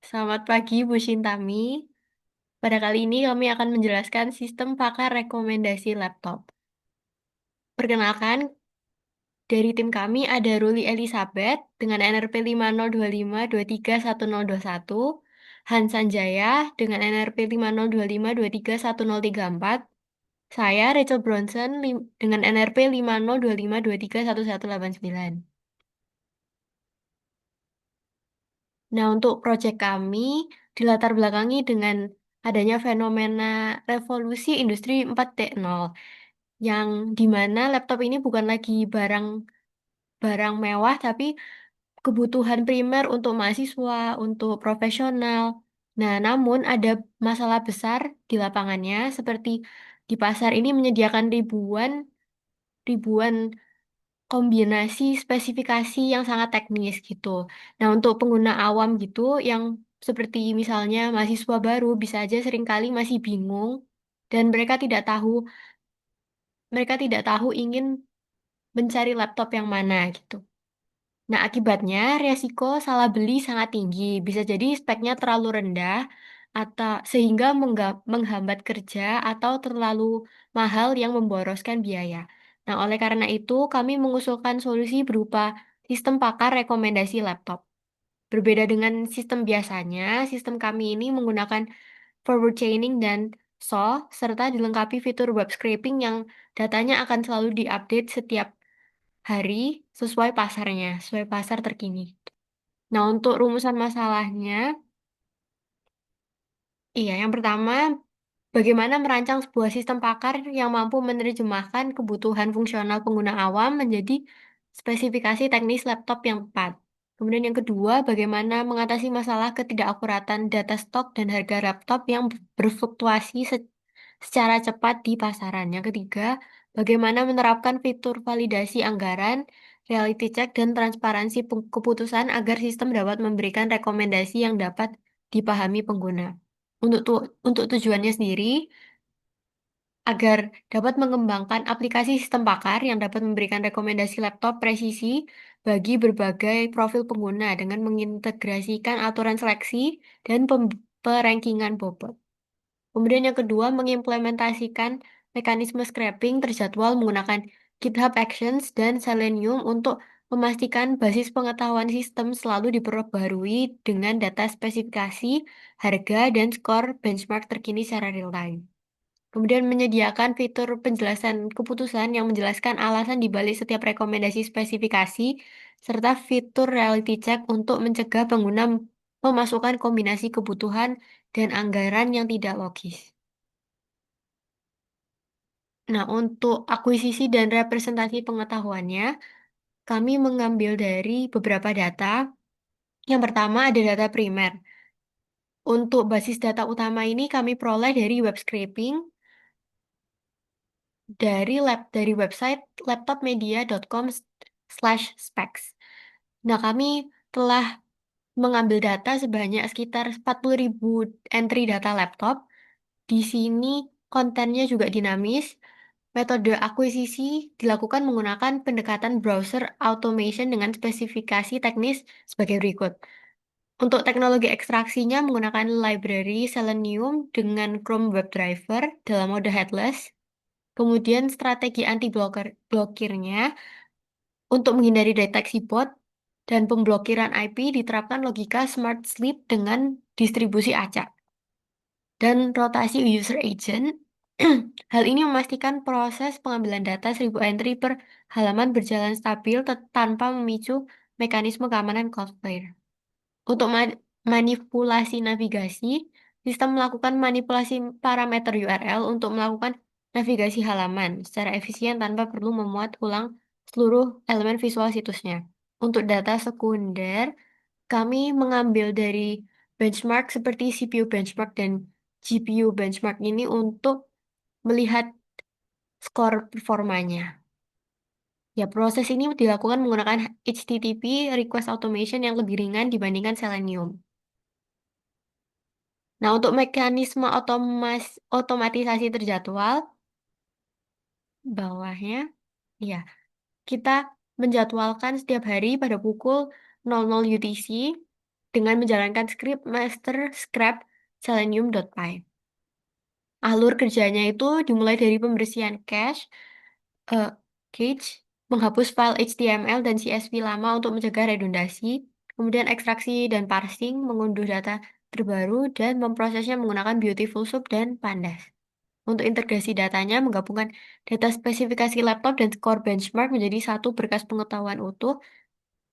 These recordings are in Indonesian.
Selamat pagi, Bu Shintami. Pada kali ini kami akan menjelaskan sistem pakar rekomendasi laptop. Perkenalkan, dari tim kami ada Ruli Elizabeth dengan NRP 5025231021, Hans Sanjaya dengan NRP 5025231034, saya Rachel Bronson dengan NRP 5025231189. Nah, untuk proyek kami dilatar belakangi dengan adanya fenomena revolusi industri 4.0 yang dimana laptop ini bukan lagi barang barang mewah tapi kebutuhan primer untuk mahasiswa, untuk profesional. Nah, namun ada masalah besar di lapangannya seperti di pasar ini menyediakan ribuan ribuan kombinasi spesifikasi yang sangat teknis gitu. Nah, untuk pengguna awam gitu yang seperti misalnya mahasiswa baru bisa aja seringkali masih bingung dan mereka tidak tahu ingin mencari laptop yang mana gitu. Nah, akibatnya resiko salah beli sangat tinggi. Bisa jadi speknya terlalu rendah atau sehingga menghambat kerja atau terlalu mahal yang memboroskan biaya. Nah, oleh karena itu, kami mengusulkan solusi berupa sistem pakar rekomendasi laptop. Berbeda dengan sistem biasanya, sistem kami ini menggunakan forward chaining dan SAW, serta dilengkapi fitur web scraping yang datanya akan selalu diupdate setiap hari sesuai pasar terkini. Nah, untuk rumusan masalahnya, iya, yang pertama, bagaimana merancang sebuah sistem pakar yang mampu menerjemahkan kebutuhan fungsional pengguna awam menjadi spesifikasi teknis laptop yang tepat. Kemudian yang kedua, bagaimana mengatasi masalah ketidakakuratan data stok dan harga laptop yang berfluktuasi secara cepat di pasaran. Yang ketiga, bagaimana menerapkan fitur validasi anggaran, reality check, dan transparansi keputusan agar sistem dapat memberikan rekomendasi yang dapat dipahami pengguna. Untuk tujuannya sendiri, agar dapat mengembangkan aplikasi sistem pakar yang dapat memberikan rekomendasi laptop presisi bagi berbagai profil pengguna dengan mengintegrasikan aturan seleksi dan perankingan bobot. Kemudian yang kedua, mengimplementasikan mekanisme scraping terjadwal menggunakan GitHub Actions dan Selenium untuk memastikan basis pengetahuan sistem selalu diperbarui dengan data spesifikasi, harga, dan skor benchmark terkini secara real-time. Kemudian menyediakan fitur penjelasan keputusan yang menjelaskan alasan dibalik setiap rekomendasi spesifikasi, serta fitur reality check untuk mencegah pengguna memasukkan kombinasi kebutuhan dan anggaran yang tidak logis. Nah, untuk akuisisi dan representasi pengetahuannya, kami mengambil dari beberapa data. Yang pertama ada data primer. Untuk basis data utama ini kami peroleh dari web scraping, dari website laptopmedia.com/specs. Nah, kami telah mengambil data sebanyak sekitar 40.000 entry data laptop. Di sini kontennya juga dinamis. Metode akuisisi dilakukan menggunakan pendekatan browser automation dengan spesifikasi teknis sebagai berikut. Untuk teknologi ekstraksinya menggunakan library Selenium dengan Chrome WebDriver dalam mode headless. Kemudian strategi blokirnya untuk menghindari deteksi bot dan pemblokiran IP diterapkan logika Smart Sleep dengan distribusi acak dan rotasi user agent. Hal ini memastikan proses pengambilan data 1000 entry per halaman berjalan stabil tanpa memicu mekanisme keamanan Cloudflare. Untuk manipulasi navigasi, sistem melakukan manipulasi parameter URL untuk melakukan navigasi halaman secara efisien tanpa perlu memuat ulang seluruh elemen visual situsnya. Untuk data sekunder, kami mengambil dari benchmark seperti CPU benchmark dan GPU benchmark ini untuk melihat skor performanya. Ya, proses ini dilakukan menggunakan HTTP request automation yang lebih ringan dibandingkan Selenium. Nah, untuk mekanisme otomatisasi terjadwal, bawahnya, ya, kita menjadwalkan setiap hari pada pukul 00 UTC dengan menjalankan script master scrap selenium.py. Alur kerjanya itu dimulai dari pembersihan eh, cache, menghapus file HTML dan CSV lama untuk mencegah redundasi, kemudian ekstraksi dan parsing, mengunduh data terbaru, dan memprosesnya menggunakan Beautiful Soup dan Pandas. Untuk integrasi datanya, menggabungkan data spesifikasi laptop dan core benchmark menjadi satu berkas pengetahuan utuh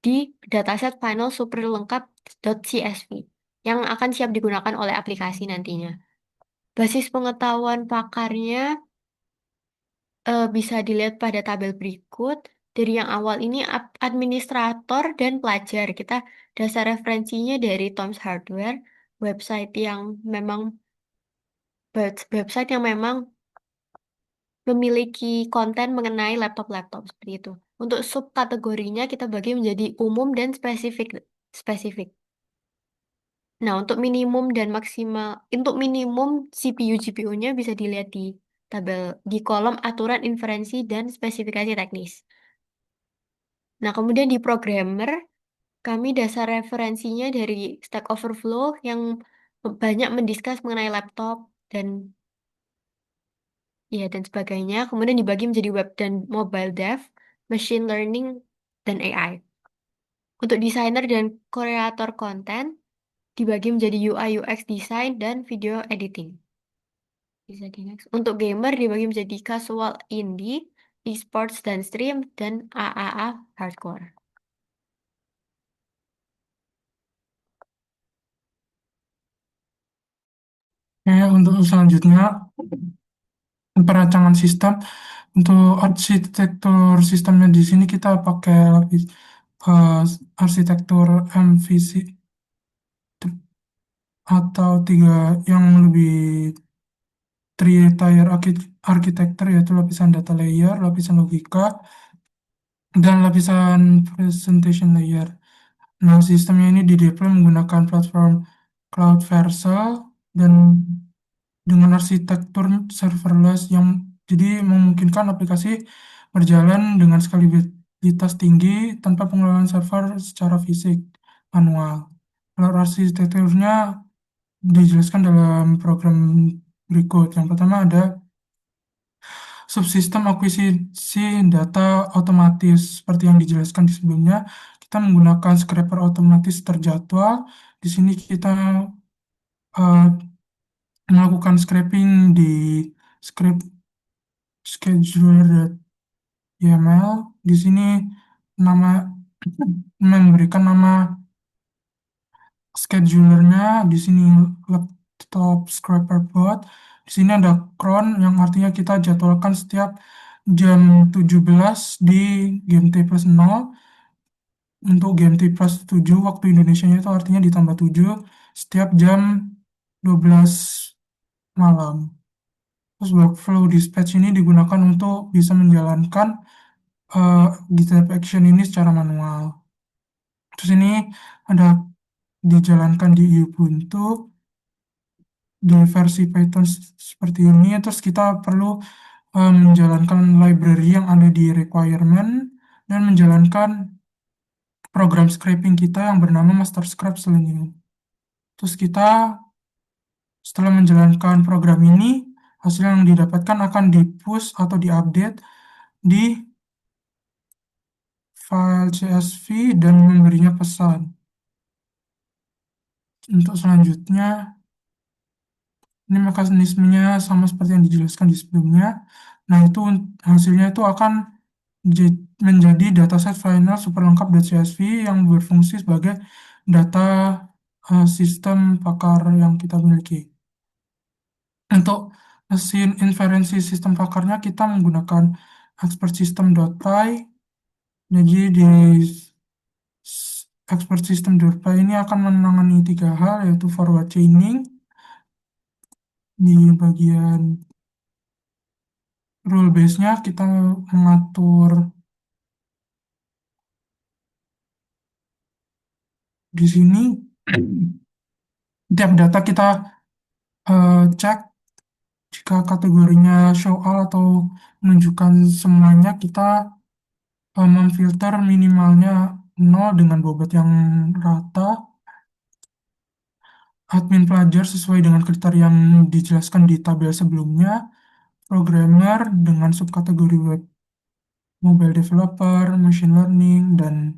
di dataset final super lengkap .csv yang akan siap digunakan oleh aplikasi nantinya. Basis pengetahuan pakarnya bisa dilihat pada tabel berikut. Dari yang awal ini administrator dan pelajar. Kita dasar referensinya dari Tom's Hardware, website yang memang website yang memang memiliki konten mengenai laptop-laptop seperti itu. Untuk subkategorinya kita bagi menjadi umum dan spesifik. Spesifik. Nah, untuk minimum CPU GPU-nya bisa dilihat di tabel di kolom aturan inferensi dan spesifikasi teknis. Nah, kemudian di programmer kami dasar referensinya dari Stack Overflow yang banyak mendiskus mengenai laptop dan ya dan sebagainya. Kemudian dibagi menjadi web dan mobile dev, machine learning dan AI. Untuk desainer dan kreator konten dibagi menjadi UI UX design dan video editing. Bisa di next. Untuk gamer dibagi menjadi casual indie, esports dan stream dan AAA hardcore. Untuk selanjutnya, perancangan sistem. Untuk arsitektur sistemnya di sini kita pakai eh, arsitektur MVC atau tiga yang lebih three-tier architecture, yaitu lapisan data layer, lapisan logika, dan lapisan presentation layer. Nah, sistemnya ini dideploy menggunakan platform Cloud Versal dan dengan arsitektur serverless yang jadi memungkinkan aplikasi berjalan dengan skalibilitas tinggi tanpa pengelolaan server secara fisik manual. Kalau arsitekturnya dijelaskan dalam program berikut. Yang pertama ada subsistem akuisisi data otomatis seperti yang dijelaskan di sebelumnya. Kita menggunakan scraper otomatis terjadwal. Di sini kita eh, melakukan scraping di script scheduler.yml. Di sini nama memberikan nama schedulernya, di sini laptop scraper bot. Di sini ada cron yang artinya kita jadwalkan setiap jam 17 di GMT plus 0. Untuk GMT plus 7 waktu Indonesia itu artinya ditambah 7 setiap jam 12 malam. Terus workflow dispatch ini digunakan untuk bisa menjalankan eh, GitHub Action ini secara manual. Terus ini ada dijalankan di Ubuntu di versi Python seperti ini. Terus kita perlu menjalankan library yang ada di requirement dan menjalankan program scraping kita yang bernama Master Scrap Selenium. Terus kita setelah menjalankan program ini, hasil yang didapatkan akan di-push atau diupdate di file CSV dan memberinya pesan. Untuk selanjutnya, ini mekanismenya sama seperti yang dijelaskan di sebelumnya. Nah, itu hasilnya itu akan menjadi dataset final super lengkap .csv yang berfungsi sebagai data sistem pakar yang kita miliki. Untuk mesin inferensi sistem pakarnya kita menggunakan expert system.py. Jadi di expert system.py ini akan menangani tiga hal, yaitu forward chaining di bagian rule base-nya kita mengatur di sini tiap data kita cek jika kategorinya show all atau menunjukkan semuanya kita memfilter minimalnya 0 dengan bobot yang rata. admin pelajar sesuai dengan kriteria yang dijelaskan di tabel sebelumnya, programmer dengan subkategori web, mobile developer, machine learning, dan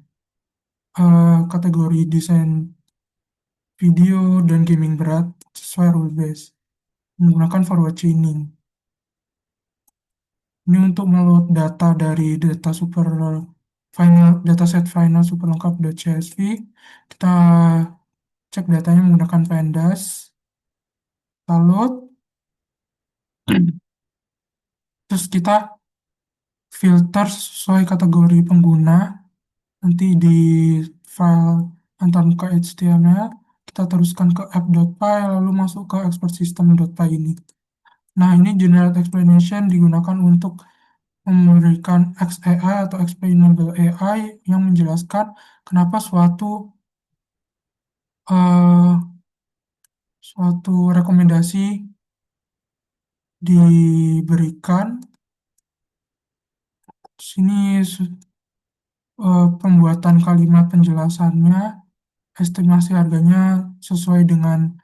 kategori desain video dan gaming berat sesuai rule base menggunakan forward chaining. Ini untuk meload data dari data super final, dataset final super lengkap.csv. Kita cek datanya menggunakan pandas, kita load, terus kita filter sesuai kategori pengguna. Nanti di file antarmuka HTML, kita teruskan ke app.py, lalu masuk ke export system.py ini. Nah, ini general explanation digunakan untuk memberikan XAI atau explainable AI yang menjelaskan kenapa eh, suatu rekomendasi diberikan. Di sini pembuatan kalimat penjelasannya, estimasi harganya sesuai dengan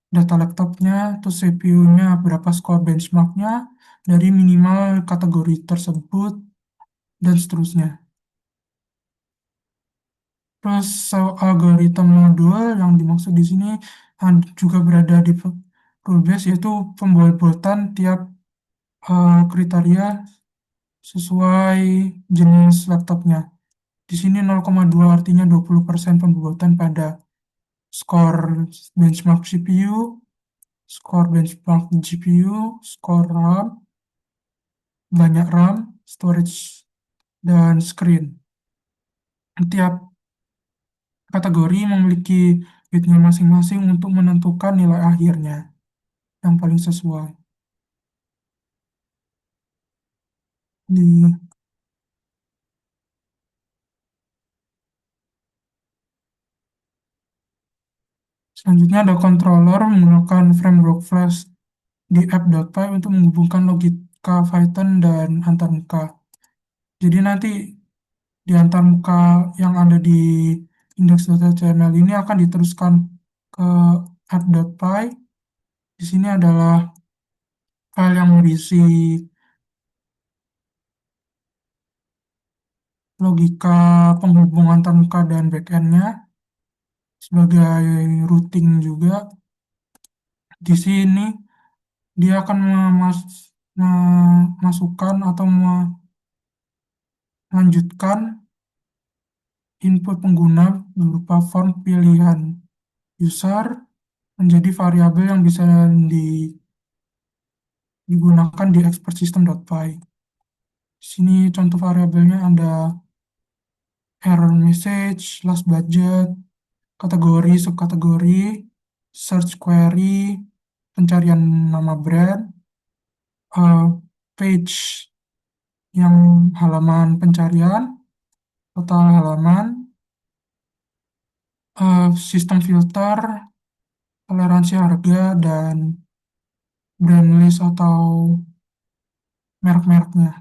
data laptopnya, terus CPU-nya berapa skor benchmarknya dari minimal kategori tersebut, dan seterusnya. Terus algoritma modul yang dimaksud di sini juga berada di rule base, yaitu pembuatan tiap kriteria sesuai jenis laptopnya. Di sini 0,2 artinya 20% pembuatan pada skor benchmark CPU, skor benchmark GPU, skor RAM, banyak RAM, storage, dan screen. Tiap kategori memiliki bitnya masing-masing untuk menentukan nilai akhirnya yang paling sesuai. Di, selanjutnya ada controller menggunakan framework Flash di app.py untuk menghubungkan logika Python dan antarmuka. Jadi nanti di antarmuka yang ada di index.html ini akan diteruskan ke app.py. Di sini adalah file yang berisi logika penghubung antarmuka dan backend-nya sebagai routing juga. Di sini dia akan memasukkan atau melanjutkan input pengguna berupa form pilihan user menjadi variabel yang bisa digunakan di export system.py. Di sini contoh variabelnya ada error message, last budget, kategori, subkategori, search query, pencarian nama brand, page yang halaman pencarian, total halaman, sistem filter, toleransi harga, dan brand list atau merek-mereknya.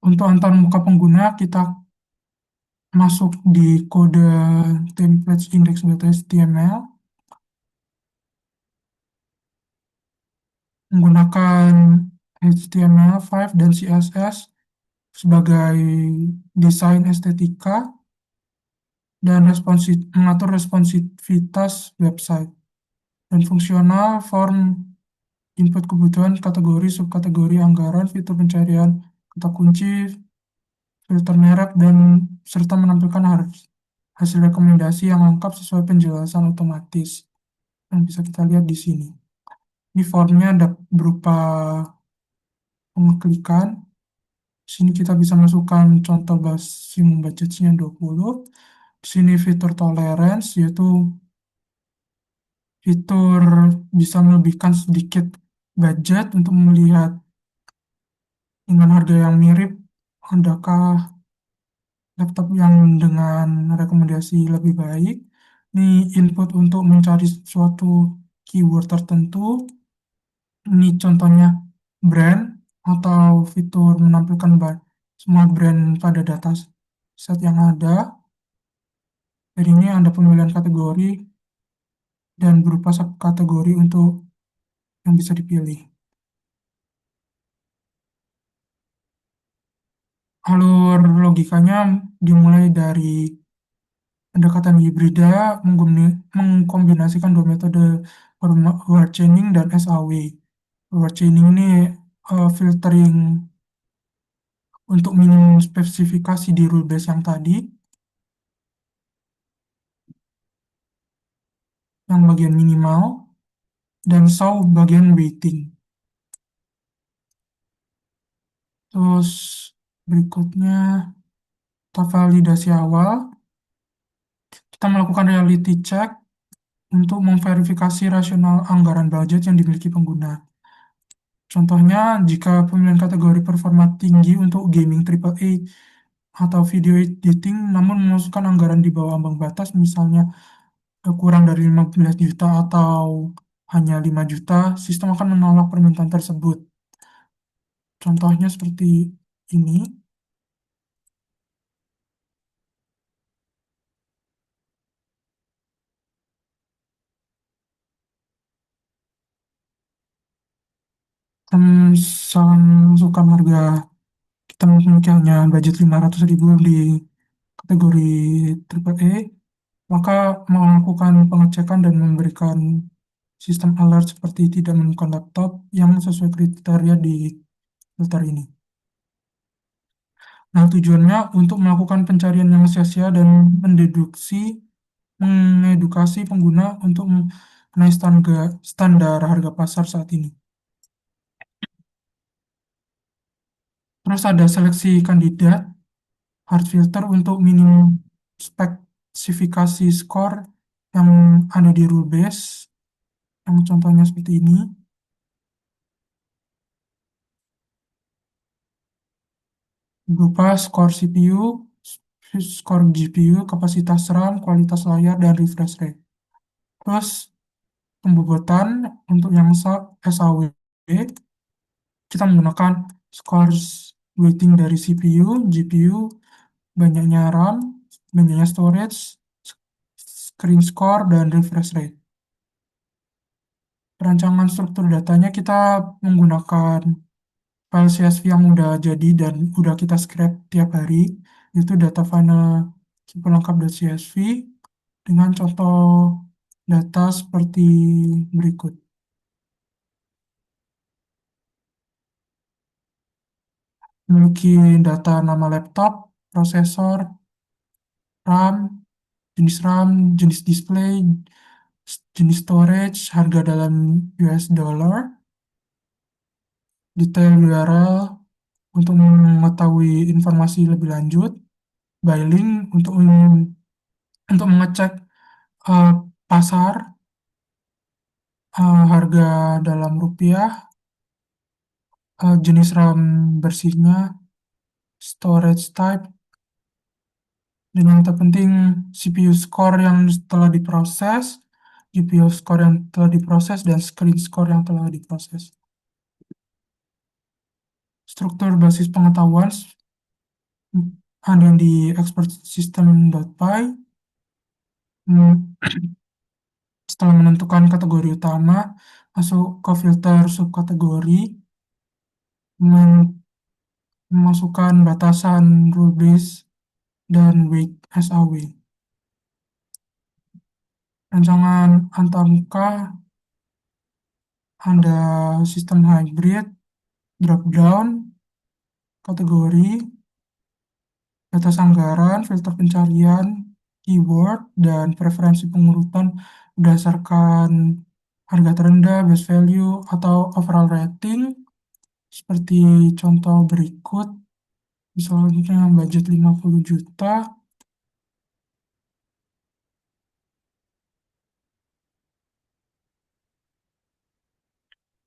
Untuk antarmuka pengguna, kita masuk di kode templates index.html menggunakan HTML5 dan CSS sebagai desain estetika dan mengatur responsivitas website dan fungsional form input kebutuhan kategori subkategori anggaran fitur pencarian kata kunci filter merek dan serta menampilkan hasil rekomendasi yang lengkap sesuai penjelasan otomatis yang bisa kita lihat di sini. Ini formnya ada berupa pengeklikan. Di sini kita bisa masukkan contoh maksimum budgetnya 20. Di sini fitur tolerance, yaitu fitur bisa melebihkan sedikit budget untuk melihat dengan harga yang mirip, adakah laptop yang dengan rekomendasi lebih baik. Ini input untuk mencari suatu keyword tertentu. Ini contohnya brand atau fitur menampilkan semua brand pada data set yang ada. Dan ini ada pemilihan kategori dan berupa subkategori untuk yang bisa dipilih. Alur logikanya dimulai dari pendekatan hibrida mengkombinasikan dua metode word chaining dan SAW. Word chaining ini filtering untuk minimum spesifikasi di rule base yang tadi, yang bagian minimal, dan SAW bagian weighting. Terus berikutnya, kita validasi awal, kita melakukan reality check untuk memverifikasi rasional anggaran budget yang dimiliki pengguna. Contohnya, jika pemilihan kategori performa tinggi untuk gaming AAA atau video editing, namun memasukkan anggaran di bawah ambang batas, misalnya kurang dari 15 juta atau hanya 5 juta, sistem akan menolak permintaan tersebut. Contohnya seperti ini, misalkan masukkan harga kita memiliki hanya budget 500.000 di kategori triple A, maka melakukan pengecekan dan memberikan sistem alert seperti tidak menemukan laptop yang sesuai kriteria di filter ini. Nah, tujuannya untuk melakukan pencarian yang sia-sia dan mengedukasi pengguna untuk menaik standar harga pasar saat ini. Terus ada seleksi kandidat, hard filter untuk minimum spesifikasi skor yang ada di rule base, yang contohnya seperti ini, berupa skor CPU, skor GPU, kapasitas RAM, kualitas layar, dan refresh rate. Terus pembobotan untuk yang SAW, kita menggunakan scores weighting dari CPU, GPU, banyaknya RAM, banyaknya storage, screen score, dan refresh rate. Perancangan struktur datanya kita menggunakan file CSV yang udah jadi dan udah kita scrape tiap hari, itu data file pelengkap.csv dengan contoh data seperti berikut. Memiliki data nama laptop, prosesor, RAM, RAM, jenis display, jenis storage, harga dalam US dollar, detail URL untuk mengetahui informasi lebih lanjut, by link untuk mengecek eh, pasar, harga dalam rupiah, jenis RAM bersihnya, storage type, dan yang terpenting CPU score yang telah diproses, GPU score yang telah diproses, dan screen score yang telah diproses. Struktur basis pengetahuan ada yang di expert system.py. Hmm, Setelah menentukan kategori utama, masuk ke filter subkategori, memasukkan batasan rule base dan weight SAW. Rancangan antarmuka ada sistem hybrid, drop down, kategori, batas anggaran, filter pencarian, keyword, dan preferensi pengurutan berdasarkan harga terendah, best value, atau overall rating. Seperti contoh berikut, misalnya budget 50 juta,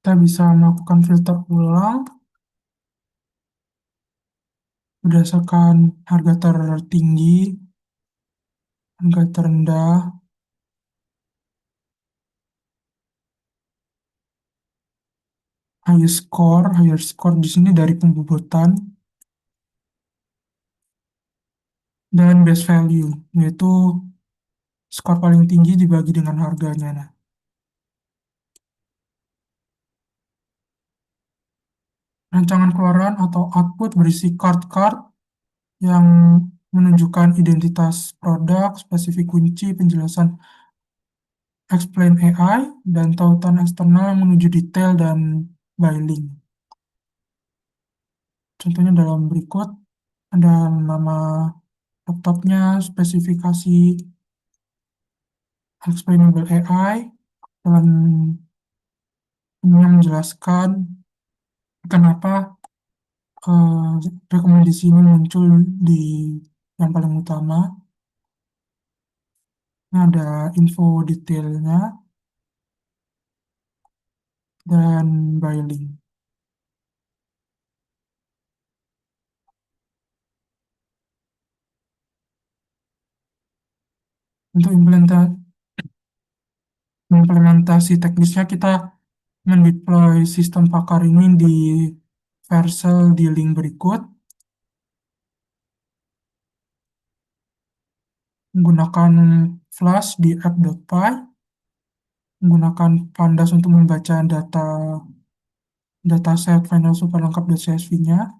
kita bisa melakukan filter ulang berdasarkan harga tertinggi, harga terendah, higher score di sini dari pembobotan, dan best value, yaitu skor paling tinggi dibagi dengan harganya. Nah, rancangan keluaran atau output berisi card-card yang menunjukkan identitas produk, spesifik kunci, penjelasan explain AI, dan tautan eksternal yang menuju detail dan by link. Contohnya dalam berikut ada nama laptopnya, spesifikasi explainable AI, dan yang menjelaskan kenapa rekomendasi ini muncul di yang paling utama. Ini ada info detailnya dan by link. Untuk implementasi teknisnya kita mendeploy sistem Pakar ini di Vercel di link berikut, menggunakan Flash di app.py, menggunakan Pandas untuk membaca dataset final super lengkap.csv-nya,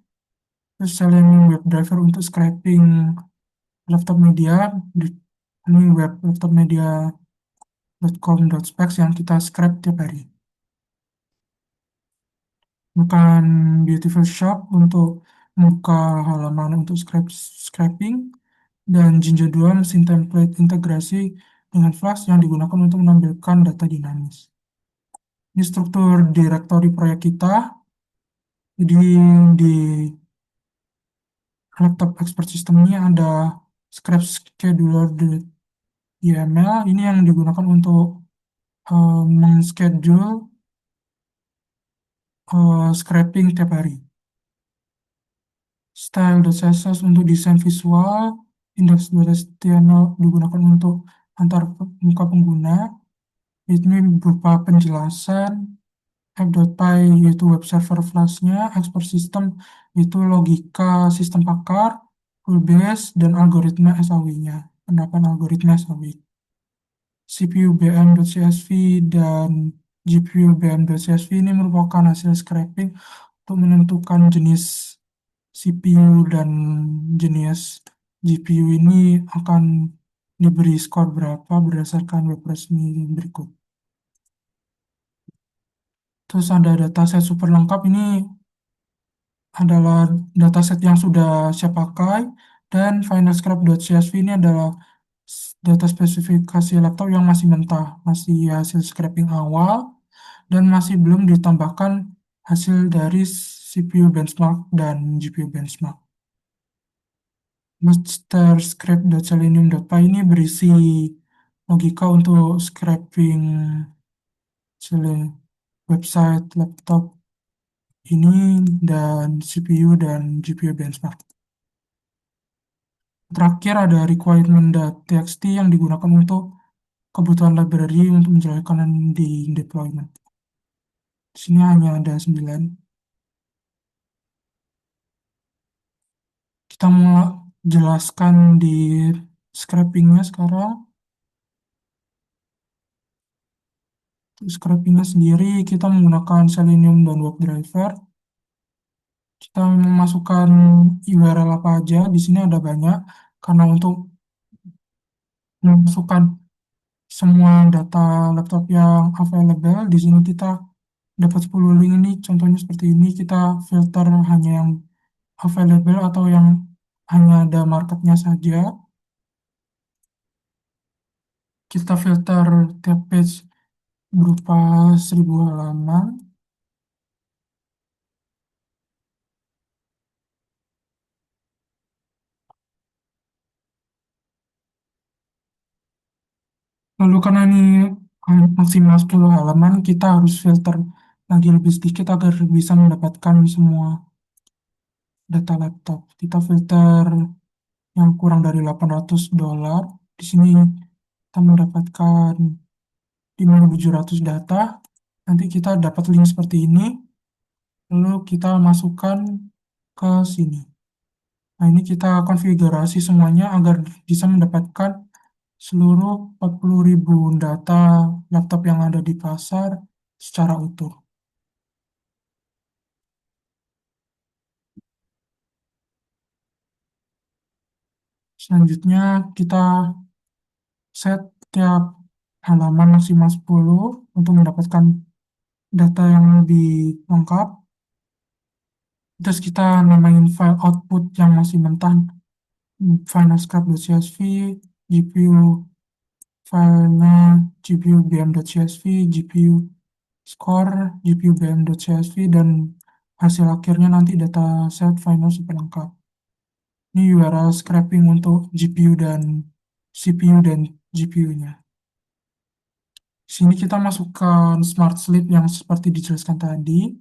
terus Selenium WebDriver untuk scraping laptop media, ini web laptop media.com.specs yang kita scrap tiap hari. Bukan Beautiful Shop untuk membuka halaman untuk scraping, dan Jinja 2 mesin template integrasi dengan Flash yang digunakan untuk menampilkan data dinamis. Ini struktur direktori proyek kita. Jadi di laptop expert system ini ada scrap scheduler di YAML. Ini yang digunakan untuk mengschedule scraping tiap hari. Style.css untuk desain visual, index.html digunakan untuk antar muka pengguna, ini berupa penjelasan, app.py yaitu web server Flash-nya, export system yaitu logika sistem pakar, full base, dan algoritma SAW-nya, penerapan algoritma SAW. CPU BM.csv dan GPU BM.csv ini merupakan hasil scraping untuk menentukan jenis CPU dan jenis GPU ini akan diberi skor berapa berdasarkan web resmi berikut. Terus ada dataset super lengkap, ini adalah dataset yang sudah saya pakai, dan finalscrap.csv ini adalah data spesifikasi laptop yang masih mentah, masih hasil scraping awal, dan masih belum ditambahkan hasil dari CPU benchmark dan GPU benchmark. Masterscript.selenium.py ini berisi logika untuk scraping website laptop ini dan CPU dan GPU benchmark. Terakhir ada requirement.txt yang digunakan untuk kebutuhan library untuk menjalankan di deployment. Di sini hanya ada 9. Kita mau jelaskan di scrapingnya sekarang. Scrapingnya sendiri kita menggunakan Selenium dan WebDriver. Kita memasukkan URL apa aja. Di sini ada banyak karena untuk memasukkan semua data laptop yang available di sini kita dapat 10 link ini. Contohnya seperti ini, kita filter hanya yang available atau yang hanya ada marketnya saja. Kita filter tiap page berupa 1000 halaman. Lalu karena ini maksimal 10 halaman, kita harus filter lagi lebih sedikit agar bisa mendapatkan semua data laptop. Kita filter yang kurang dari $800. Di sini kita mendapatkan 5.700 data. Nanti kita dapat link seperti ini. Lalu kita masukkan ke sini. Nah, ini kita konfigurasi semuanya agar bisa mendapatkan seluruh 40.000 data laptop yang ada di pasar secara utuh. Selanjutnya kita set tiap halaman maksimal 10 untuk mendapatkan data yang lebih lengkap. Terus kita namain file output yang masih mentah, finalscript.csv, GPU filenya GPU bm.csv, GPU score, GPU bm.csv, dan hasil akhirnya nanti data set final super lengkap. Ini URL scraping untuk GPU dan CPU dan GPU-nya. Sini kita masukkan smart sleep yang seperti dijelaskan tadi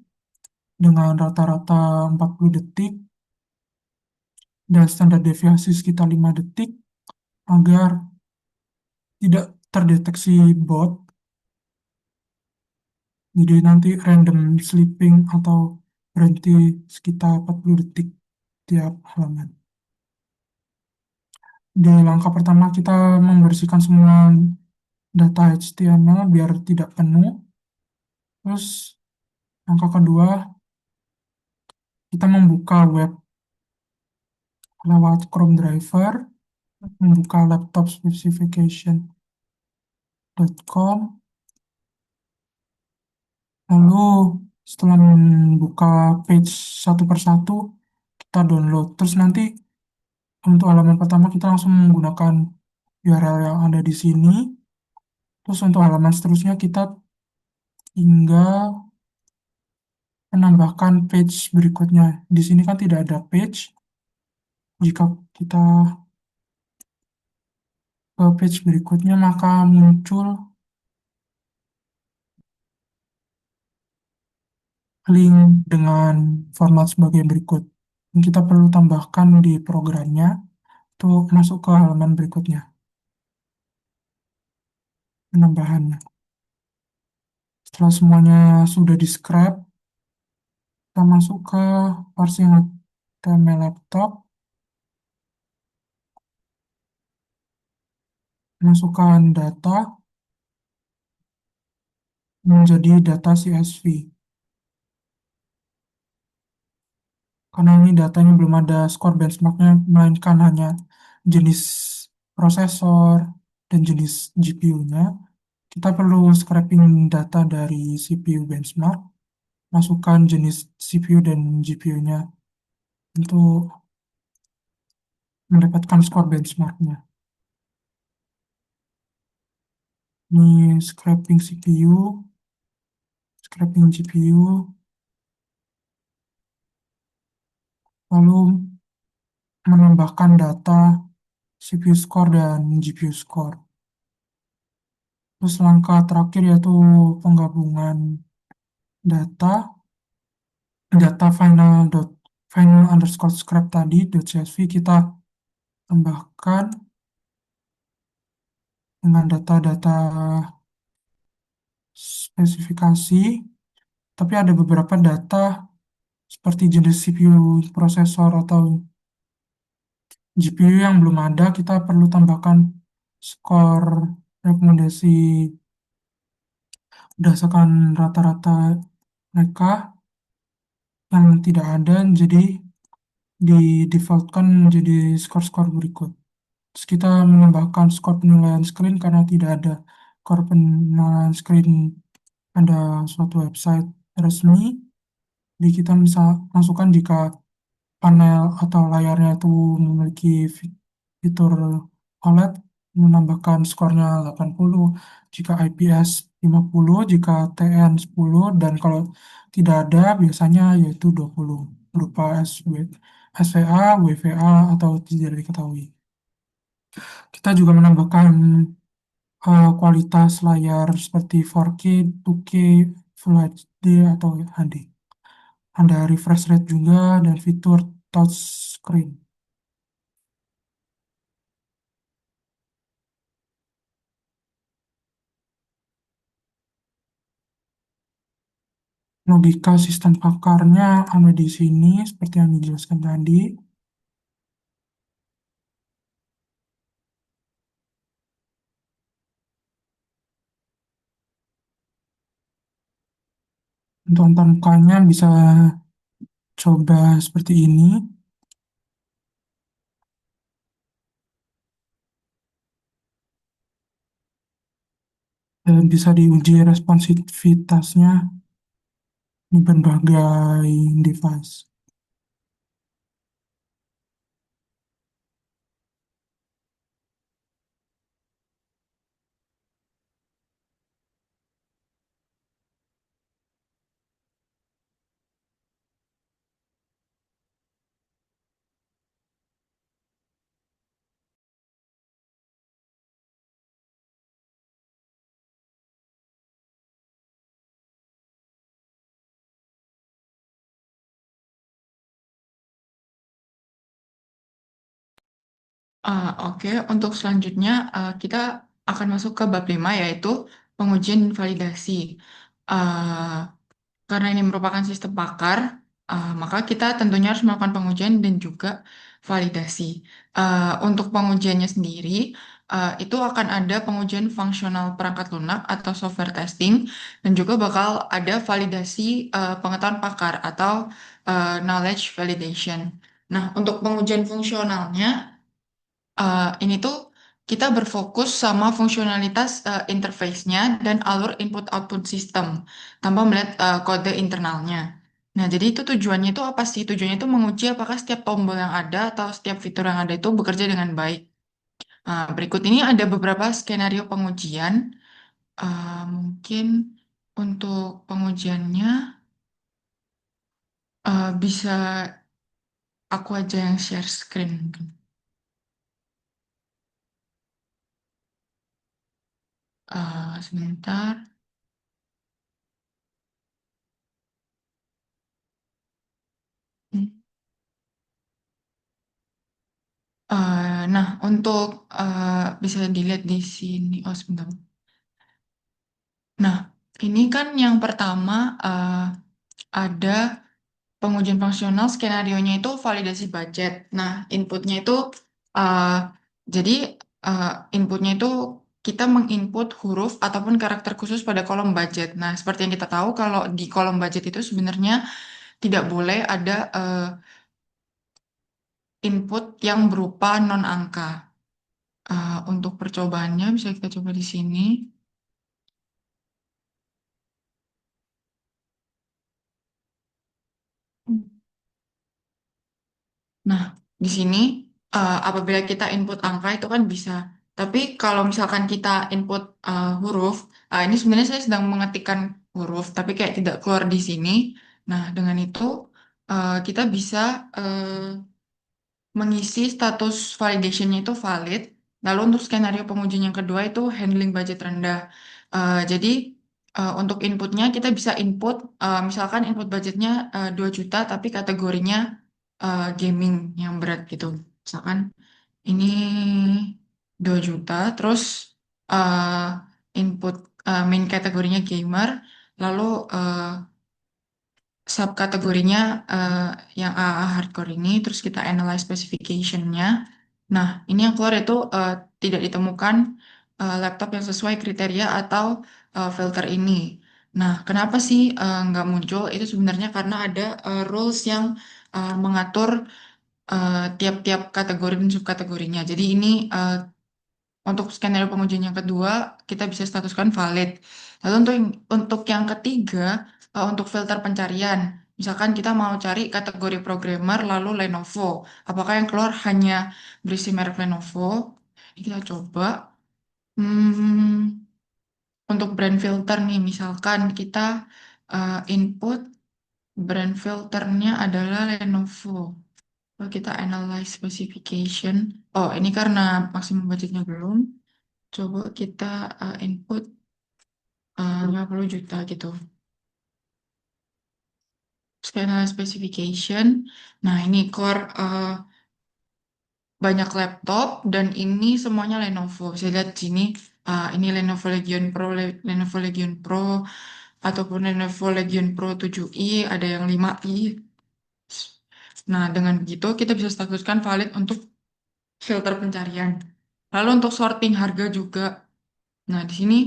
dengan rata-rata 40 detik dan standar deviasi sekitar 5 detik agar tidak terdeteksi bot. Jadi nanti random sleeping atau berhenti sekitar 40 detik tiap halaman. Di langkah pertama kita membersihkan semua data HTML biar tidak penuh. Terus langkah kedua kita membuka web lewat Chrome Driver, membuka laptop specification.com. Lalu setelah membuka page satu persatu, kita download. Terus nanti untuk halaman pertama kita langsung menggunakan URL yang ada di sini. Terus untuk halaman seterusnya kita tinggal menambahkan page berikutnya. Di sini kan tidak ada page. Jika kita ke page berikutnya maka muncul link dengan format sebagai berikut. Yang kita perlu tambahkan di programnya untuk masuk ke halaman berikutnya, penambahannya. Setelah semuanya sudah di-scrap, kita masuk ke parsing HTML laptop, masukkan data menjadi data CSV. Karena ini datanya belum ada skor benchmarknya, melainkan hanya jenis prosesor dan jenis GPU-nya. Kita perlu scraping data dari CPU benchmark, masukkan jenis CPU dan GPU-nya untuk mendapatkan skor benchmarknya. Ini scraping CPU, scraping GPU, lalu menambahkan data CPU score dan GPU score. Terus langkah terakhir yaitu penggabungan data, data final underscore scrap tadi .csv kita tambahkan dengan data-data spesifikasi, tapi ada beberapa data seperti jenis CPU prosesor atau GPU yang belum ada, kita perlu tambahkan skor rekomendasi berdasarkan rata-rata mereka yang tidak ada, jadi di defaultkan menjadi skor-skor berikut. Terus kita menambahkan skor penilaian screen karena tidak ada skor penilaian screen pada suatu website resmi. Jadi kita bisa masukkan jika panel atau layarnya itu memiliki fitur OLED, menambahkan skornya 80, jika IPS 50, jika TN 10, dan kalau tidak ada biasanya yaitu 20 berupa SVA, WVA, atau tidak diketahui. Kita juga menambahkan kualitas layar seperti 4K, 2K, Full HD, atau HD. Ada refresh rate juga dan fitur touch screen. Logika sistem pakarnya ada di sini seperti yang dijelaskan tadi. Untuk antarmukanya bisa coba seperti ini dan bisa diuji responsivitasnya di berbagai device. Oke, untuk selanjutnya kita akan masuk ke bab 5 yaitu pengujian validasi. Eh, karena ini merupakan sistem pakar, maka kita tentunya harus melakukan pengujian dan juga validasi. Untuk pengujiannya sendiri, itu akan ada pengujian fungsional perangkat lunak atau software testing, dan juga bakal ada validasi pengetahuan pakar atau knowledge validation. Nah, untuk pengujian fungsionalnya, ini tuh kita berfokus sama fungsionalitas interface-nya dan alur input-output sistem tanpa melihat kode internalnya. Nah, jadi itu tujuannya itu apa sih? Tujuannya itu menguji apakah setiap tombol yang ada atau setiap fitur yang ada itu bekerja dengan baik. Berikut ini ada beberapa skenario pengujian. Mungkin untuk pengujiannya bisa aku aja yang share screen mungkin. Sebentar. Nah, untuk bisa dilihat di sini. Oh, sebentar. Nah, ini kan yang pertama ada pengujian fungsional skenario-nya itu validasi budget. Nah, inputnya itu uh, jadi uh, inputnya itu kita menginput huruf ataupun karakter khusus pada kolom budget. Nah, seperti yang kita tahu kalau di kolom budget itu sebenarnya tidak boleh ada input yang berupa non angka. Untuk percobaannya bisa kita coba di sini. Nah, di sini apabila kita input angka itu kan bisa. Tapi kalau misalkan kita input huruf, ini sebenarnya saya sedang mengetikkan huruf, tapi kayak tidak keluar di sini. Nah, dengan itu kita bisa mengisi status validationnya itu valid. Lalu untuk skenario pengujian yang kedua itu handling budget rendah. Jadi untuk inputnya kita bisa input, misalkan input budgetnya 2 juta, tapi kategorinya gaming yang berat gitu. Misalkan ini 2 juta, terus uh, input main kategorinya gamer, lalu subkategorinya eh, yang AA hardcore ini, terus kita analyze specification-nya. Nah, ini yang keluar itu tidak ditemukan laptop yang sesuai kriteria atau filter ini. Nah, kenapa sih nggak muncul? Itu sebenarnya karena ada rules yang mengatur tiap-tiap kategori dan subkategorinya. Jadi ini untuk skenario pengujian yang kedua, kita bisa statuskan valid. Lalu untuk yang ketiga, untuk filter pencarian, misalkan kita mau cari kategori programmer lalu Lenovo, apakah yang keluar hanya berisi merek Lenovo? Ini kita coba. Hmm, untuk brand filter nih, misalkan kita input brand filternya adalah Lenovo. Lalu kita analyze specification. Oh, ini karena maksimum budgetnya belum. Coba kita input 50 juta gitu. Scanner specification. Nah, ini core banyak laptop dan ini semuanya Lenovo. Saya lihat sini ini Lenovo Legion Pro, Lenovo Legion Pro ataupun Lenovo Legion Pro 7i, ada yang 5i. Nah, dengan begitu kita bisa statuskan valid untuk filter pencarian. Lalu untuk sorting harga juga. Nah, di sini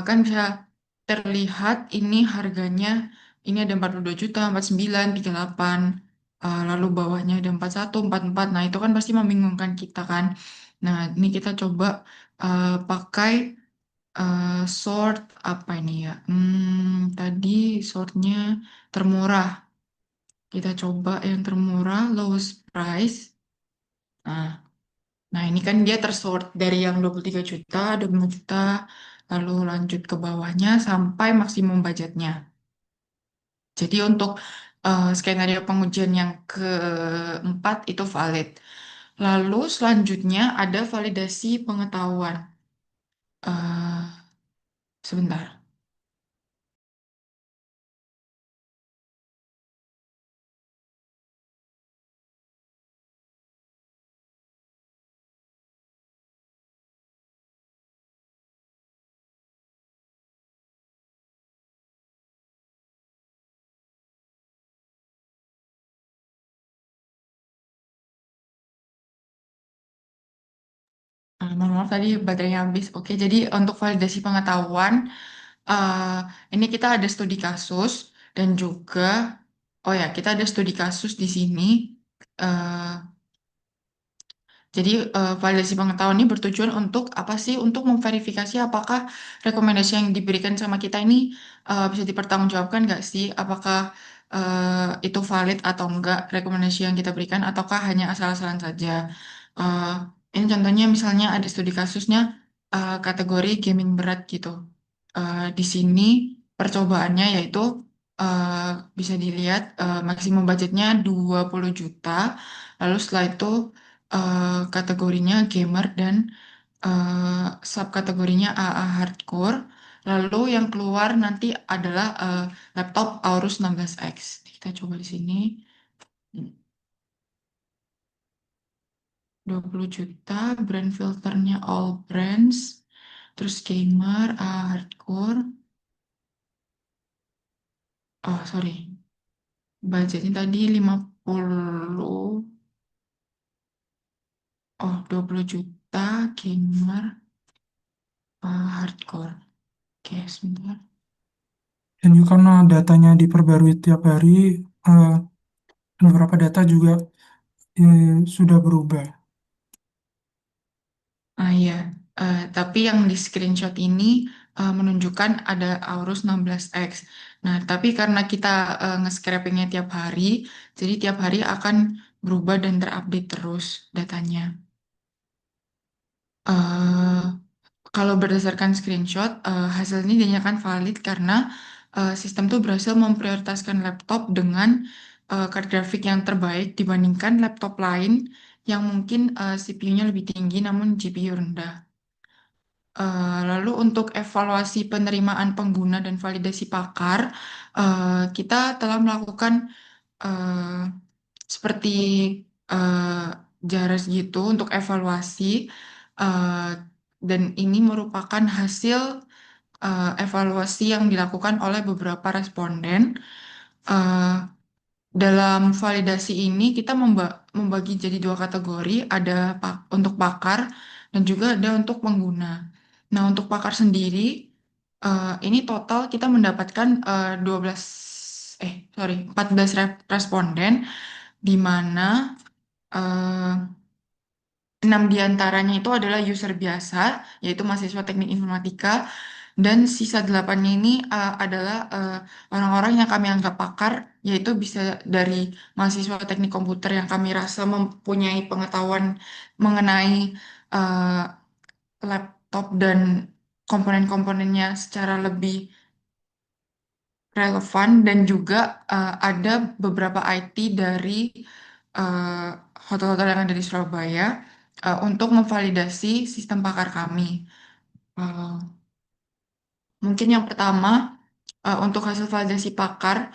kan bisa terlihat ini harganya ini ada 42 juta, 49, 38, lalu bawahnya ada 41, 44. Nah, itu kan pasti membingungkan kita kan. Nah, ini kita coba pakai sort apa ini ya? Tadi sortnya termurah. Kita coba yang termurah, lowest price. Nah, nah ini kan dia tersort dari yang 23 juta, 25 juta, lalu lanjut ke bawahnya sampai maksimum budgetnya. Jadi untuk skenario pengujian yang keempat itu valid. Lalu selanjutnya ada validasi pengetahuan. eh Sebentar. Mohon maaf tadi baterainya habis. Oke, jadi untuk validasi pengetahuan, eh ini kita ada studi kasus dan juga, oh ya, kita ada studi kasus di sini. eh Jadi validasi pengetahuan ini bertujuan untuk apa sih? Untuk memverifikasi apakah rekomendasi yang diberikan sama kita ini bisa dipertanggungjawabkan nggak sih? Apakah itu valid atau enggak rekomendasi yang kita berikan ataukah hanya asal-asalan saja? Eh, ini contohnya misalnya ada studi kasusnya kategori gaming berat gitu. Di sini percobaannya yaitu eh, bisa dilihat maksimum budgetnya 20 juta. Lalu setelah itu kategorinya gamer dan subkategorinya AA hardcore. Lalu yang keluar nanti adalah laptop Aorus 16X. Kita coba di sini. 20 juta, brand filternya all brands, terus gamer, AA hardcore. Oh, sorry. Budgetnya tadi 50, oh 20 juta, gamer, hardcore. Oke, sebentar. Dan juga karena datanya diperbarui tiap hari, eh, beberapa data juga sudah berubah. Iya. Tapi yang di screenshot ini menunjukkan ada Aorus 16X. Nah, tapi karena kita nge-scrapingnya tiap hari, jadi tiap hari akan berubah dan terupdate terus datanya. Eh, Kalau berdasarkan screenshot, hasil ini dinyatakan valid karena sistem itu berhasil memprioritaskan laptop dengan card grafik yang terbaik dibandingkan laptop lain yang mungkin CPU-nya lebih tinggi namun GPU rendah. Lalu untuk evaluasi penerimaan pengguna dan validasi pakar, kita telah melakukan eh, seperti eh, JARAS gitu untuk evaluasi, eh, dan ini merupakan hasil evaluasi yang dilakukan oleh beberapa responden. Eh, Dalam validasi ini kita membagi jadi dua kategori, ada untuk pakar dan juga ada untuk pengguna. Nah, untuk pakar sendiri, ini total kita mendapatkan 12, 14 responden, di mana eh, 6 diantaranya itu adalah user biasa, yaitu mahasiswa teknik informatika, dan sisa 8-nya ini adalah orang-orang yang kami anggap pakar, yaitu bisa dari mahasiswa teknik komputer yang kami rasa mempunyai pengetahuan mengenai eh, laptop dan komponen-komponennya secara lebih relevan, dan juga ada beberapa IT dari eh, hotel-hotel yang ada di Surabaya untuk memvalidasi sistem pakar kami. Eh, Mungkin yang pertama, untuk hasil validasi pakar,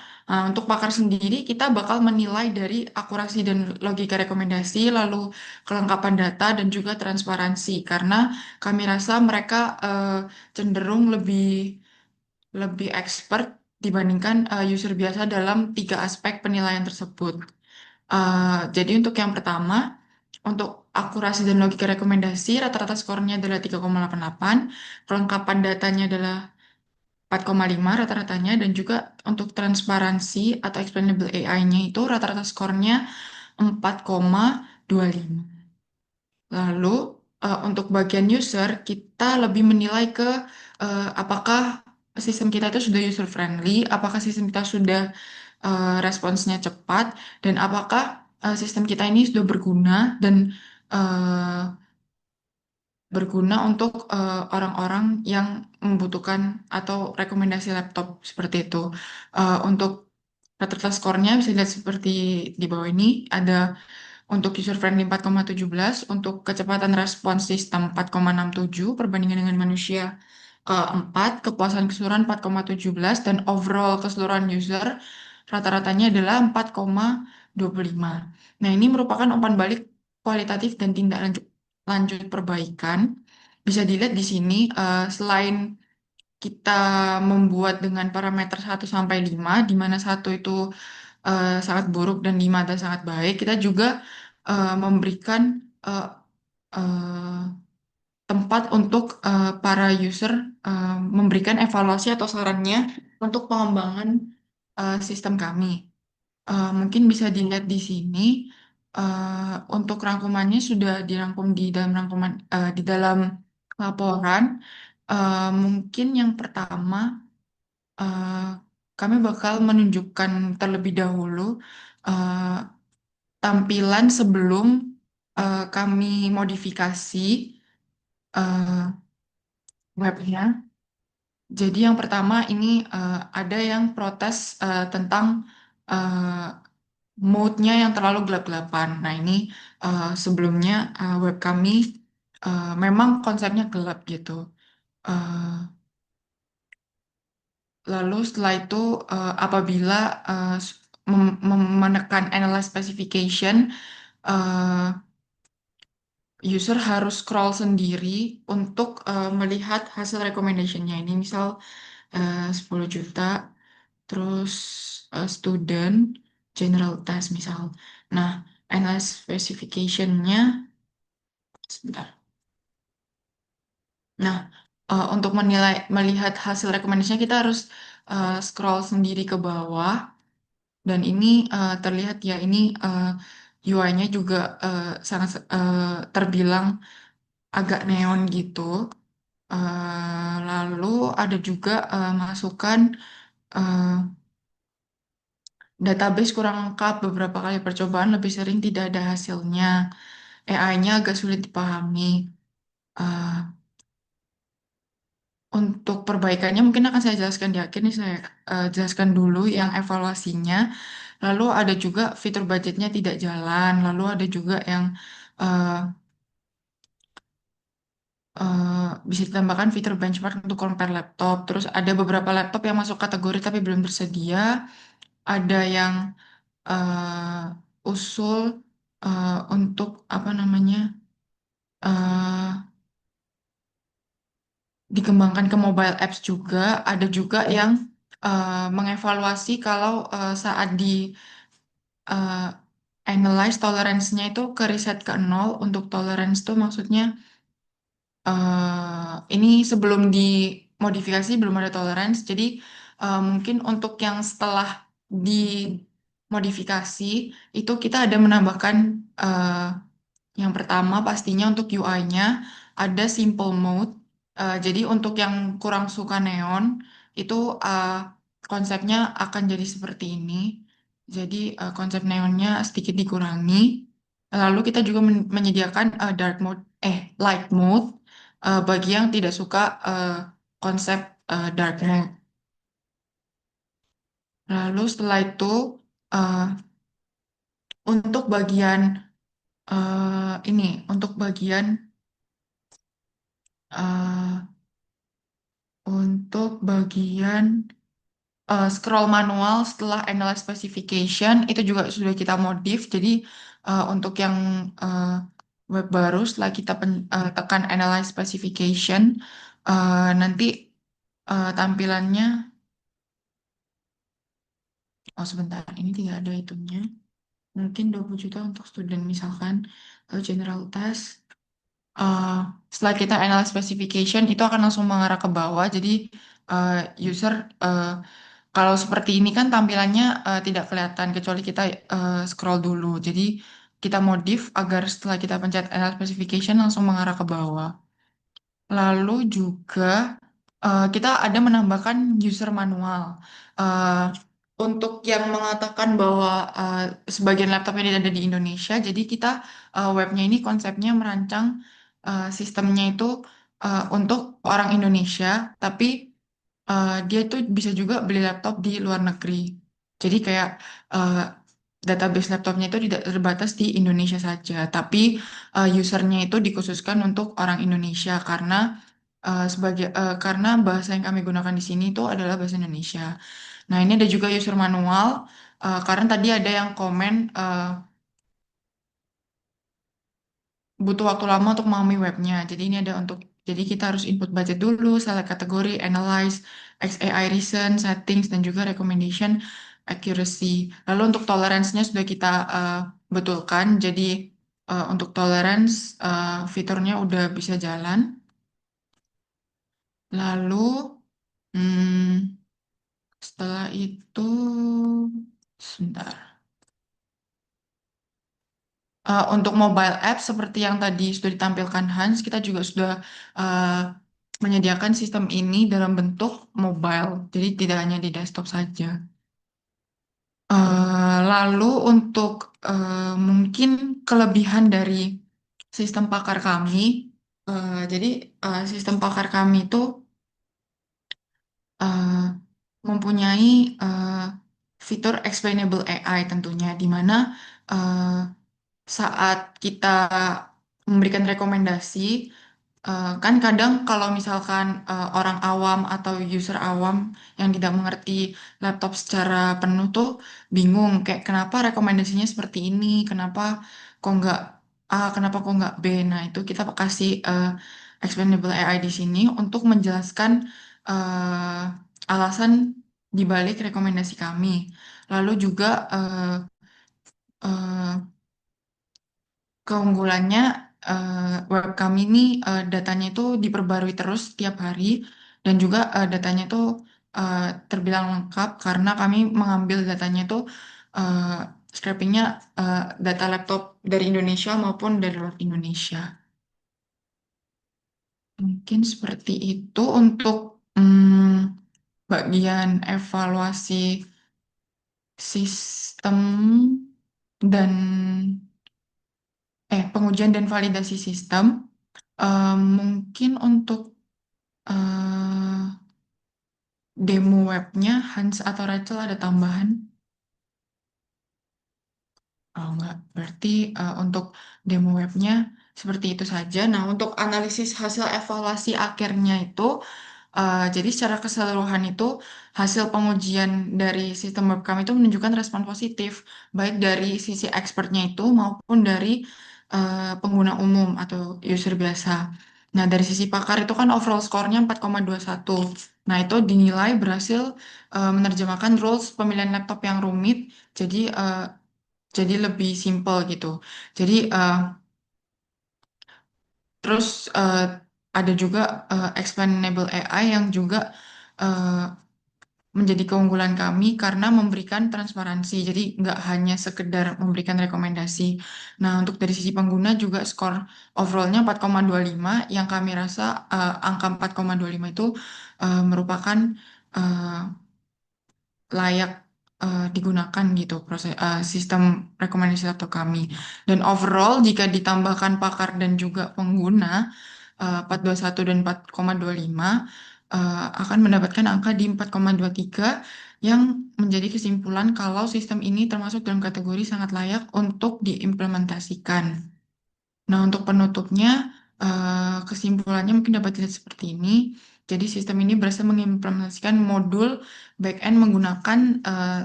untuk pakar sendiri kita bakal menilai dari akurasi dan logika rekomendasi, lalu kelengkapan data dan juga transparansi, karena kami rasa mereka cenderung lebih lebih expert dibandingkan user biasa dalam tiga aspek penilaian tersebut. Jadi untuk yang pertama, untuk akurasi dan logika rekomendasi, rata-rata skornya adalah 3,88, kelengkapan datanya adalah 4,5 rata-ratanya, dan juga untuk transparansi atau explainable AI-nya itu rata-rata skornya 4,25. Lalu untuk bagian user, kita lebih menilai ke apakah sistem kita itu sudah user friendly, apakah sistem kita sudah responsnya cepat, dan apakah sistem kita ini sudah berguna dan eh, berguna untuk orang-orang yang membutuhkan atau rekomendasi laptop seperti itu. Untuk rata-rata skornya bisa dilihat seperti di bawah ini, ada untuk user friendly 4,17, untuk kecepatan respons sistem 4,67, perbandingan dengan manusia 4, kepuasan keseluruhan 4,17, dan overall keseluruhan user rata-ratanya adalah 4,25. Nah, ini merupakan umpan balik kualitatif dan tindak lanjut lanjut perbaikan. Bisa dilihat di sini, selain kita membuat dengan parameter 1 sampai 5, di mana 1 itu sangat buruk dan 5 adalah sangat baik, kita juga memberikan eh, eh, tempat untuk para user memberikan evaluasi atau sarannya untuk pengembangan sistem kami. Mungkin bisa dilihat di sini, untuk rangkumannya sudah dirangkum di dalam di dalam laporan. Mungkin yang pertama, eh, kami bakal menunjukkan terlebih dahulu eh, tampilan sebelum kami modifikasi eh, webnya. Jadi yang pertama ini ada yang protes tentang eh, mode-nya yang terlalu gelap-gelapan. Nah, ini sebelumnya web kami memang konsepnya gelap gitu. Eh, Lalu setelah itu apabila menekan analyze specification, eh, user harus scroll sendiri untuk melihat hasil recommendation-nya. Ini misal 10 juta, terus student, general test misal. Nah, analyze specification-nya sebentar. Nah, untuk melihat hasil rekomendasinya kita harus scroll sendiri ke bawah, dan ini terlihat ya, ini UI-nya juga sangat terbilang agak neon gitu. Lalu ada juga masukan eh, database kurang lengkap, beberapa kali percobaan lebih sering tidak ada hasilnya, AI-nya agak sulit dipahami. Eh, Untuk perbaikannya mungkin akan saya jelaskan di akhir nih, saya jelaskan dulu yang evaluasinya. Lalu ada juga fitur budgetnya tidak jalan. Lalu ada juga yang eh, bisa ditambahkan fitur benchmark untuk compare laptop. Terus ada beberapa laptop yang masuk kategori tapi belum tersedia. Ada yang usul untuk apa namanya, eh, dikembangkan ke mobile apps juga. Ada juga yang mengevaluasi kalau saat di eh, analyze toleransinya itu ke reset ke nol. Untuk tolerance itu maksudnya ini sebelum dimodifikasi belum ada tolerance. Jadi mungkin untuk yang setelah dimodifikasi itu kita ada menambahkan eh, yang pertama pastinya untuk UI-nya ada simple mode. Jadi untuk yang kurang suka neon itu konsepnya akan jadi seperti ini. Jadi konsep neonnya sedikit dikurangi. Lalu kita juga menyediakan light mode bagi yang tidak suka eh, konsep dark mode. Lalu setelah itu eh, untuk bagian ini untuk bagian eh, untuk bagian scroll manual setelah analyze specification itu juga sudah kita modif. Jadi untuk yang eh, web baru setelah kita tekan analyze specification, nanti tampilannya, oh sebentar, ini tidak ada itunya. Mungkin 20 juta untuk student misalkan, general test. eh, Setelah kita analyze specification itu akan langsung mengarah ke bawah. Jadi eh, user eh, kalau seperti ini kan tampilannya tidak kelihatan kecuali kita scroll dulu. Jadi kita modif agar setelah kita pencet Enable Specification langsung mengarah ke bawah. Lalu juga kita ada menambahkan user manual. Eh, untuk yang mengatakan bahwa sebagian laptop ini ada di Indonesia, jadi kita webnya ini konsepnya merancang sistemnya itu untuk orang Indonesia, tapi dia itu bisa juga beli laptop di luar negeri. Jadi kayak eh, database laptopnya itu tidak terbatas di Indonesia saja, tapi usernya itu dikhususkan untuk orang Indonesia karena bahasa yang kami gunakan di sini itu adalah bahasa Indonesia. Nah, ini ada juga user manual karena tadi ada yang komen butuh waktu lama untuk memahami webnya. Jadi kita harus input budget dulu, select kategori, analyze, XAI reason, settings, dan juga recommendation accuracy. Lalu untuk tolerance-nya sudah kita betulkan. Jadi untuk tolerance fiturnya udah bisa jalan. Lalu hmm, setelah itu sebentar. Untuk mobile app seperti yang tadi sudah ditampilkan Hans, kita juga sudah uh, menyediakan sistem ini dalam bentuk mobile, jadi tidak hanya di desktop saja. Lalu untuk mungkin kelebihan dari sistem pakar kami, jadi sistem pakar kami itu uh, mempunyai uh, fitur explainable AI tentunya, di mana uh, saat kita memberikan rekomendasi, kan kadang kalau misalkan orang awam atau user awam yang tidak mengerti laptop secara penuh tuh bingung kayak kenapa rekomendasinya seperti ini, kenapa kok nggak A, kenapa kok nggak B. Nah, itu kita kasih explainable AI di sini untuk menjelaskan alasan dibalik rekomendasi kami. Lalu juga eh, keunggulannya web kami ini datanya itu diperbarui terus setiap hari dan juga datanya itu eh, terbilang lengkap karena kami mengambil datanya itu eh, scrapingnya data laptop dari Indonesia maupun dari luar Indonesia. Mungkin seperti itu untuk bagian evaluasi sistem dan pengujian dan validasi sistem. Mungkin untuk eh, demo webnya Hans atau Rachel ada tambahan? Oh, enggak. Berarti untuk demo webnya seperti itu saja. Nah, untuk analisis hasil evaluasi akhirnya itu, jadi secara keseluruhan itu hasil pengujian dari sistem web kami itu menunjukkan respon positif, baik dari sisi expertnya itu maupun dari pengguna umum atau user biasa. Nah, dari sisi pakar itu kan overall score-nya 4,21. Nah, itu dinilai berhasil menerjemahkan rules pemilihan laptop yang rumit jadi lebih simple gitu. Jadi terus ada juga explainable AI yang juga eh, menjadi keunggulan kami karena memberikan transparansi. Jadi nggak hanya sekedar memberikan rekomendasi. Nah, untuk dari sisi pengguna juga skor overallnya 4,25 yang kami rasa angka 4,25 itu merupakan eh, layak digunakan gitu sistem rekomendasi laptop kami. Dan overall jika ditambahkan pakar dan juga pengguna 421 dan 4,25 akan mendapatkan angka di 4,23 yang menjadi kesimpulan kalau sistem ini termasuk dalam kategori sangat layak untuk diimplementasikan. Nah, untuk penutupnya, kesimpulannya mungkin dapat dilihat seperti ini. Jadi, sistem ini berhasil mengimplementasikan modul backend menggunakan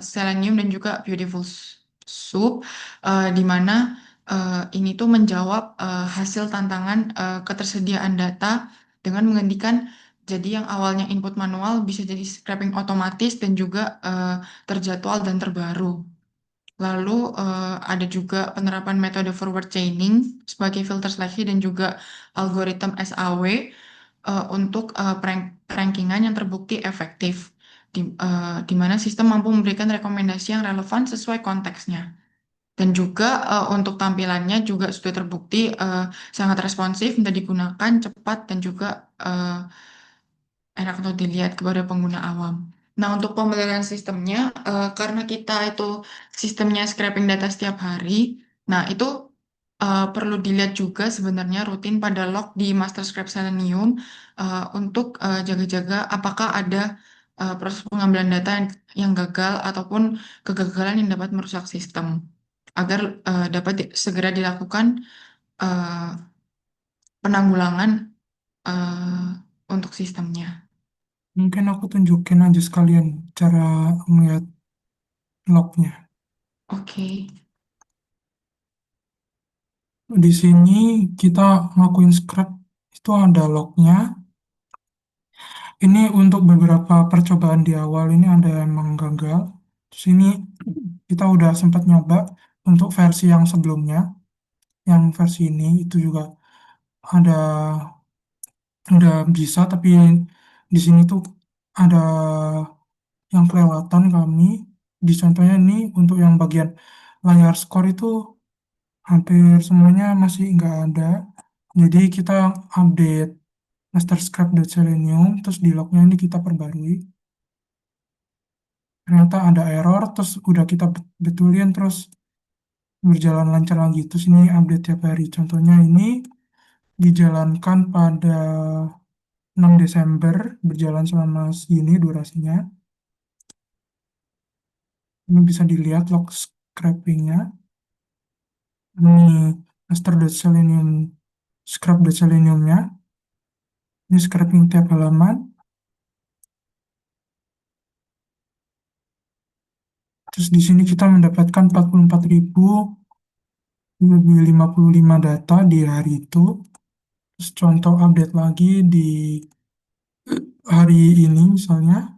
Selenium dan juga Beautiful Soup, di mana ini tuh menjawab hasil tantangan ketersediaan data dengan menghentikan jadi yang awalnya input manual bisa jadi scraping otomatis dan juga terjadwal dan terbaru. Lalu ada juga penerapan metode forward chaining sebagai filter seleksi dan juga algoritma SAW untuk rankingan yang terbukti efektif, di mana sistem mampu memberikan rekomendasi yang relevan sesuai konteksnya. Dan juga untuk tampilannya juga sudah terbukti sangat responsif, mudah digunakan, cepat, dan juga enak untuk dilihat kepada pengguna awam. Nah, untuk pemeliharaan sistemnya, karena kita itu sistemnya scraping data setiap hari, nah itu perlu dilihat juga sebenarnya rutin pada log di Master Scrap Selenium untuk jaga-jaga apakah ada proses pengambilan data yang gagal ataupun kegagalan yang dapat merusak sistem, agar dapat segera dilakukan eh, penanggulangan eh, untuk sistemnya. Mungkin aku tunjukin aja sekalian cara melihat lognya. Oke. Di sini kita ngelakuin scrap itu ada lognya. Ini untuk beberapa percobaan di awal ini ada yang emang gagal. Di sini kita udah sempat nyoba untuk versi yang sebelumnya, yang versi ini itu juga ada udah bisa, tapi di sini tuh ada yang kelewatan kami. Di contohnya ini untuk yang bagian layar skor itu hampir semuanya masih nggak ada. Jadi kita update master script.selenium, terus di lognya ini kita perbarui. Ternyata ada error, terus udah kita betulin, terus berjalan lancar lagi. Terus ini update tiap hari. Contohnya ini dijalankan pada 6 Desember, berjalan selama segini durasinya. Ini bisa dilihat log scrapingnya. Ini master.selenium, scrap.seleniumnya. Ini scraping tiap halaman. Terus di sini kita mendapatkan 44.055 data di hari itu. Terus contoh update lagi di hari ini misalnya,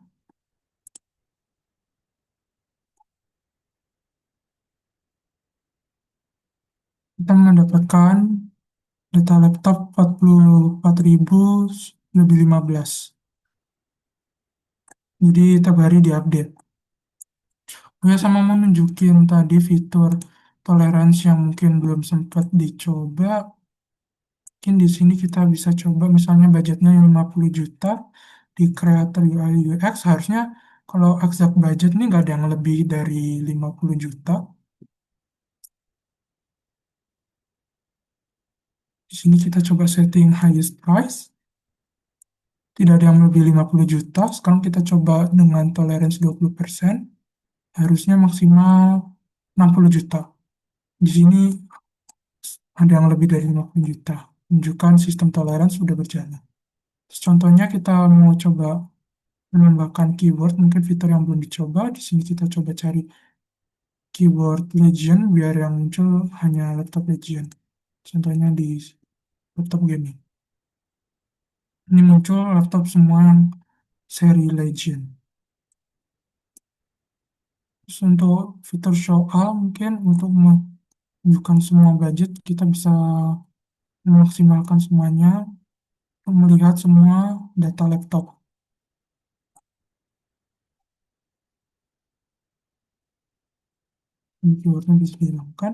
kita mendapatkan data laptop 44.015. Jadi tiap hari diupdate. Oh ya, sama mau nunjukin tadi fitur toleransi yang mungkin belum sempat dicoba. Mungkin di sini kita bisa coba misalnya budgetnya yang 50 juta di Creator UI UX. Harusnya kalau exact budget nih nggak ada yang lebih dari 50 juta. Di sini kita coba setting highest price. Tidak ada yang lebih 50 juta. Sekarang kita coba dengan tolerance 20%. Harusnya maksimal 60 juta. Di sini ada yang lebih dari 50 juta. Menunjukkan sistem toleransi sudah berjalan. Terus contohnya kita mau coba menambahkan keyword, mungkin fitur yang belum dicoba. Di sini kita coba cari keyword Legion biar yang muncul hanya laptop Legion. Contohnya di laptop gaming. Ini muncul laptop semua yang seri Legion. Terus untuk fitur show all mungkin untuk menunjukkan semua budget kita bisa memaksimalkan semuanya untuk melihat semua data laptop. Ini keywordnya bisa dihilangkan.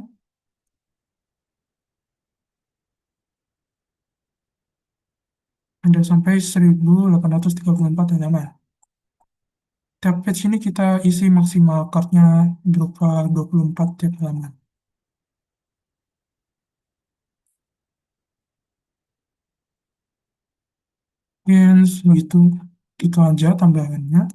Ada sampai 1.834 halaman. Tiap page ini kita isi maksimal card-nya berupa 24 tiap halaman. Mungkin segitu, gitu aja tambahannya.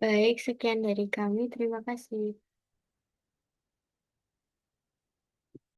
Baik, sekian dari kami. Terima kasih.